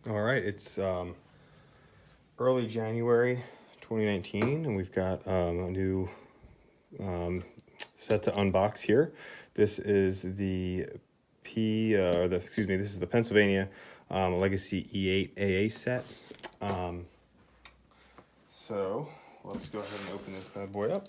All right, it's early January 2019, and we've got a new set to unbox here. This is the this is the Pennsylvania Legacy E8 AA set. So let's go ahead and open this bad boy up.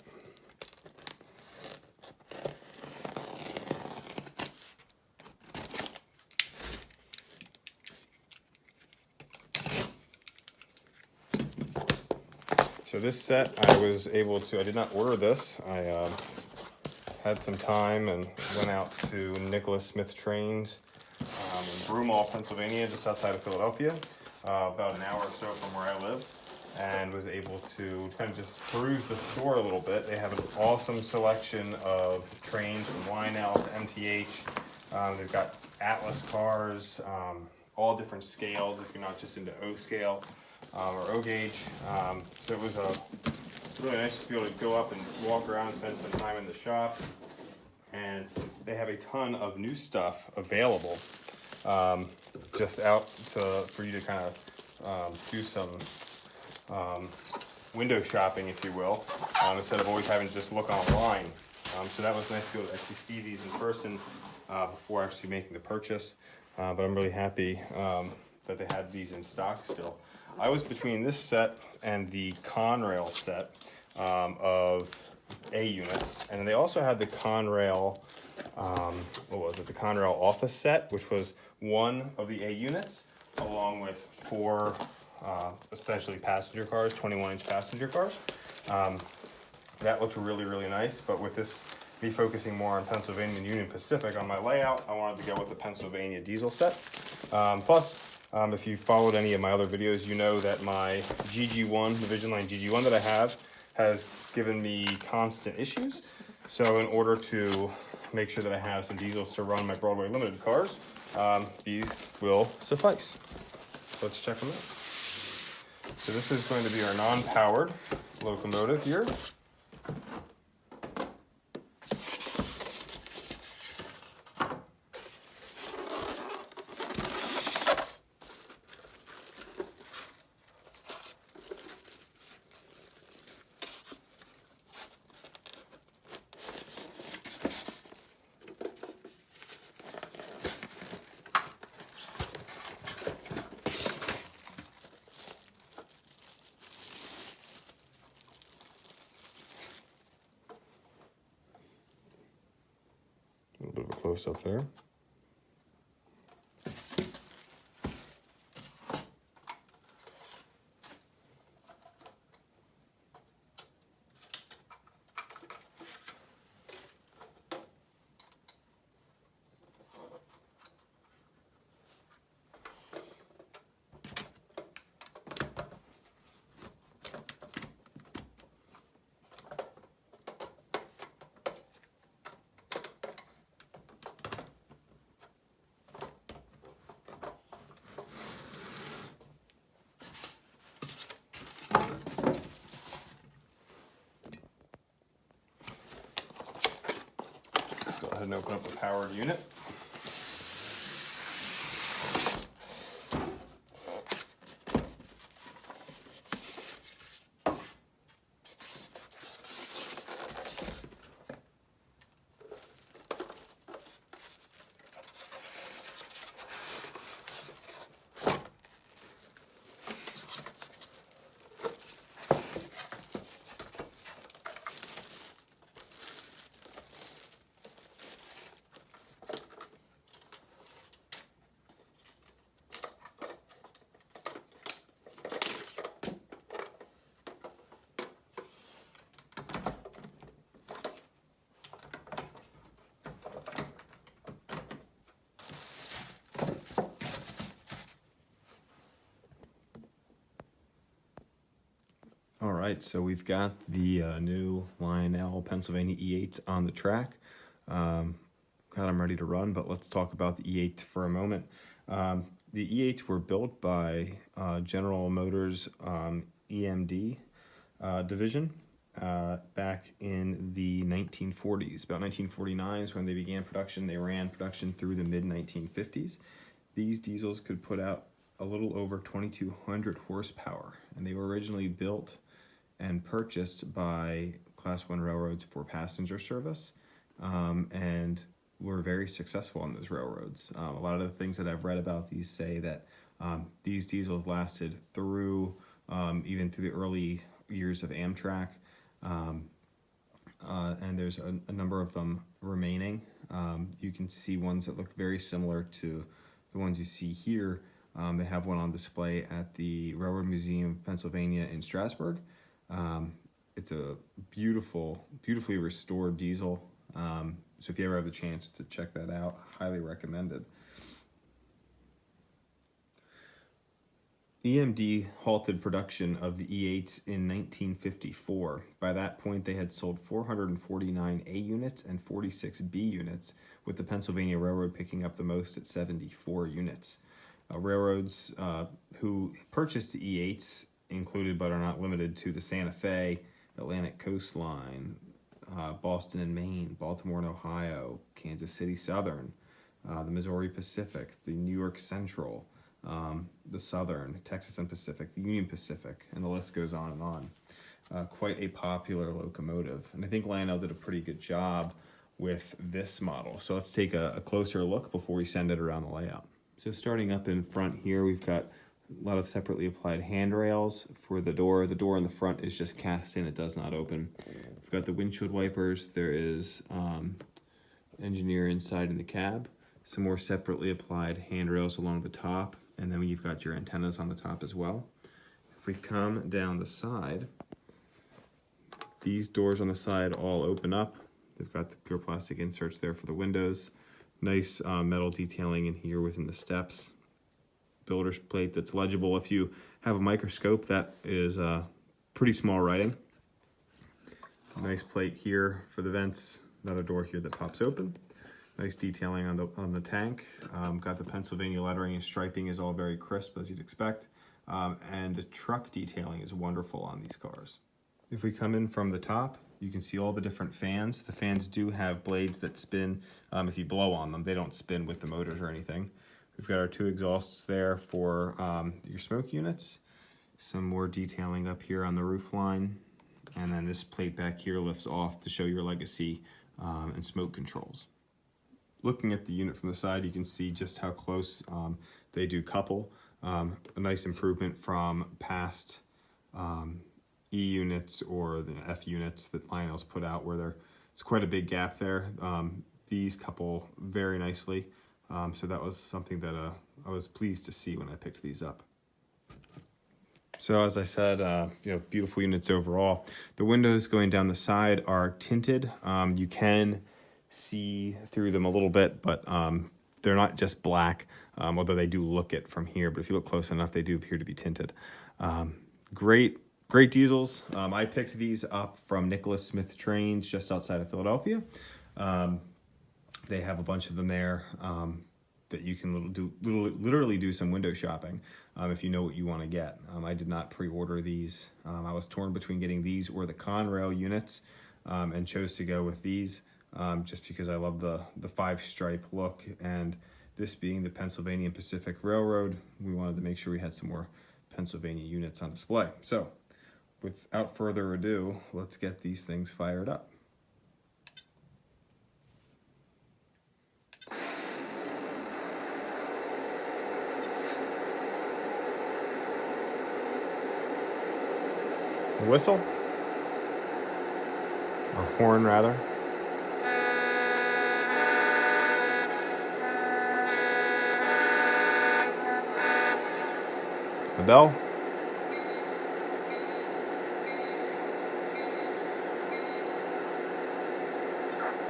So this set, I did not order this. I had some time and went out to Nicholas Smith Trains in Broomall, Pennsylvania, just outside of Philadelphia, about an hour or so from where I live, and was able to kind of just peruse the store a little bit. They have an awesome selection of trains from Lionel to MTH. They've got Atlas cars, all different scales if you're not just into O scale. Or O gauge. So it was really nice to be able to go up and walk around and spend some time in the shop. And they have a ton of new stuff available, just out for you to kind of do some window shopping, if you will, instead of always having to just look online. So that was nice to be able to actually see these in person before actually making the purchase. But I'm really happy that they had these in stock still. I was between this set and the Conrail set of A units, and they also had the Conrail, the Conrail Office set, which was one of the A units, along with four essentially passenger cars, 21-inch passenger cars. That looked really, really nice, but with this be focusing more on Pennsylvania and Union Pacific on my layout, I wanted to go with the Pennsylvania diesel set. Plus, if you followed any of my other videos, you know that my GG1, the Vision Line GG1 that I have, has given me constant issues. So in order to make sure that I have some diesels to run my Broadway Limited cars, these will suffice. So let's check them out. So this is going to be our non-powered locomotive here. A little bit of a close-up there. Go ahead and open up the powered unit. All right, so we've got the new Lionel Pennsylvania E8s on the track. Got them ready to run, but let's talk about the E8 for a moment. The E8s were built by General Motors EMD division back in the 1940s. About 1949 is when they began production. They ran production through the mid-1950s. These diesels could put out a little over 2,200 horsepower, and they were originally built and purchased by Class 1 railroads for passenger service, and were very successful on those railroads. A lot of the things that I've read about these say that these diesels lasted through even through the early years of Amtrak, and there's a number of them remaining. You can see ones that look very similar to the ones you see here. They have one on display at the Railroad Museum of Pennsylvania in Strasburg. It's a beautifully restored diesel. So if you ever have the chance to check that out, highly recommended. EMD halted production of the E8s in 1954. By that point, they had sold 449 A units and 46 B units, with the Pennsylvania Railroad picking up the most at 74 units. Railroads who purchased the E8s included, but are not limited to, the Santa Fe, Atlantic Coast Line, Boston and Maine, Baltimore and Ohio, Kansas City Southern, the Missouri Pacific, the New York Central, the Southern, Texas and Pacific, the Union Pacific, and the list goes on and on. Quite a popular locomotive, and I think Lionel did a pretty good job with this model. So let's take a closer look before we send it around the layout. So starting up in front here, we've got a lot of separately applied handrails for the door. The door in the front is just cast in, it does not open. We've got the windshield wipers. There is engineer inside in the cab. Some more separately applied handrails along the top, and then you've got your antennas on the top as well. If we come down the side, these doors on the side all open up. They've got the clear plastic inserts there for the windows. Nice metal detailing in here within the steps. Builder's plate that's legible. If you have a microscope, that is pretty small writing. Nice plate here for the vents. Another door here that pops open. Nice detailing on the tank. Got the Pennsylvania lettering and striping is all very crisp, as you'd expect. And the truck detailing is wonderful on these cars. If we come in from the top, you can see all the different fans. The fans do have blades that spin. If you blow on them, they don't spin with the motors or anything. We've got our two exhausts there for your smoke units. Some more detailing up here on the roof line. And then this plate back here lifts off to show your legacy and smoke controls. Looking at the unit from the side, you can see just how close they do couple. A nice improvement from past E units or the F units that Lionel's put out, where there's quite a big gap there. These couple very nicely. So that was something that I was pleased to see when I picked these up. So as I said, beautiful units overall. The windows going down the side are tinted. You can see through them a little bit, but they're not just black, although they do look it from here. But if you look close enough, they do appear to be tinted. Great diesels. I picked these up from Nicholas Smith Trains just outside of Philadelphia. They have a bunch of them there that you can literally do some window shopping if you know what you want to get. I did not pre-order these. I was torn between getting these or the Conrail units, and chose to go with these just because I love the 5-stripe look, and this being the Pennsylvania and Pacific Railroad, we wanted to make sure we had some more Pennsylvania units on display. So without further ado, let's get these things fired up. A whistle, or horn rather. The bell.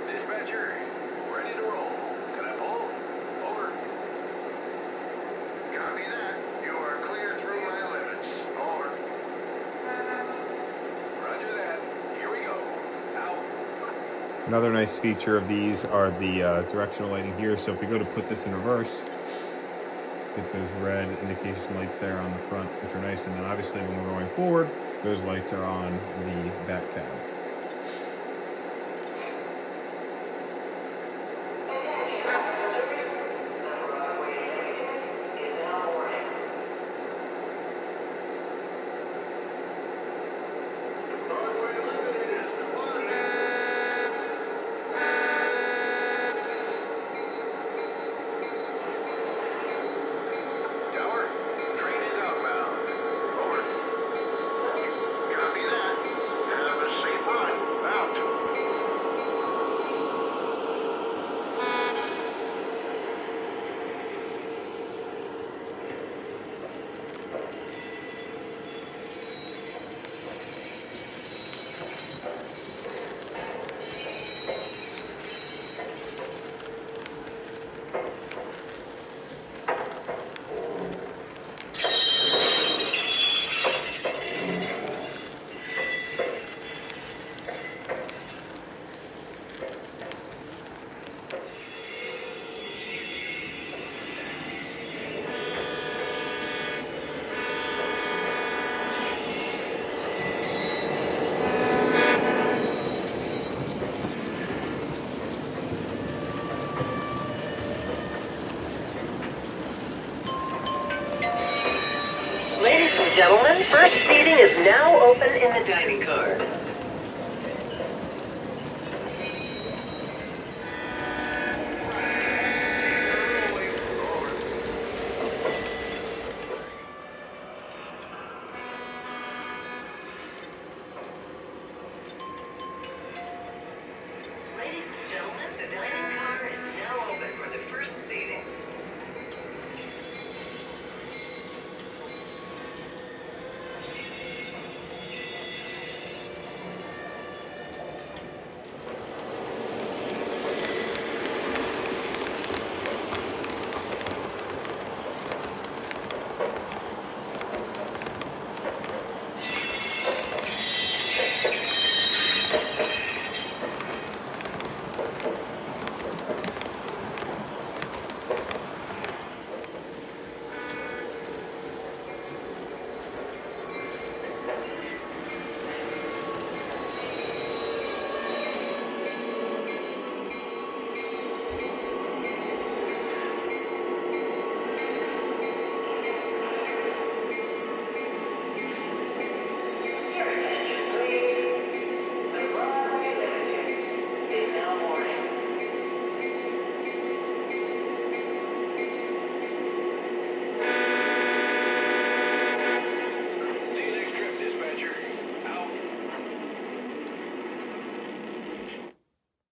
Dispatcher, ready to roll. Can I pull? Over. Copy that. You are clear through my limits. Over. Roger that. Here we go. Out. Another nice feature of these are the directional lighting here. So if we go to put this in reverse, get those red indication lights there on the front, which are nice. And then obviously when we're going forward, those lights are on the back cab. gentlemen, first seating is now open in the dining car.